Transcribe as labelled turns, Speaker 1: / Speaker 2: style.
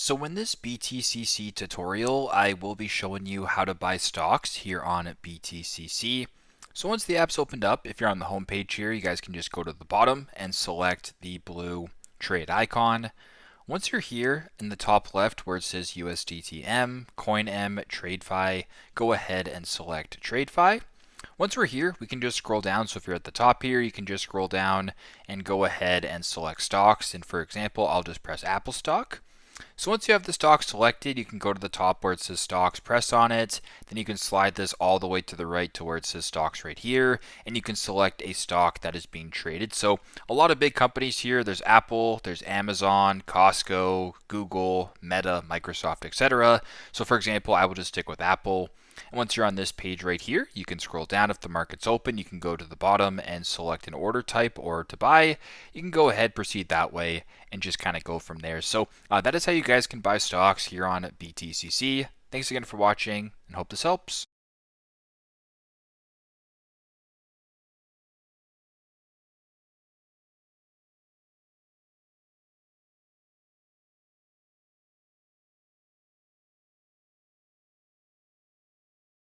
Speaker 1: So in this BTCC tutorial, I will be showing you how to buy stocks here on BTCC. So once the app's opened up, if you're on the home page here, you guys can just go to the bottom and select the blue trade icon. Once you're here in the top left where it says USDTM, CoinM, TradeFi, go ahead and select TradeFi. Once we're here, we can just scroll down. So if you're at the top here, you can just scroll down and go ahead and select stocks. And for example, I'll just press Apple stock. So once you have the stock selected, you can go to the top where it says stocks, press on it, then you can slide this all the way to the right to where it says stocks right here, and you can select a stock that is being traded. So a lot of big companies here, there's Apple, there's Amazon, Costco, Google, Meta, Microsoft, etc. So for example, I will just stick with Apple. And once you're on this page right here, you can scroll down. If the market's open, you can go to the bottom and select an order type or to buy. You can go ahead, proceed that way, and just kind of go from there. So that is how you guys can buy stocks here on BTCC. Thanks again for watching, and hope this helps.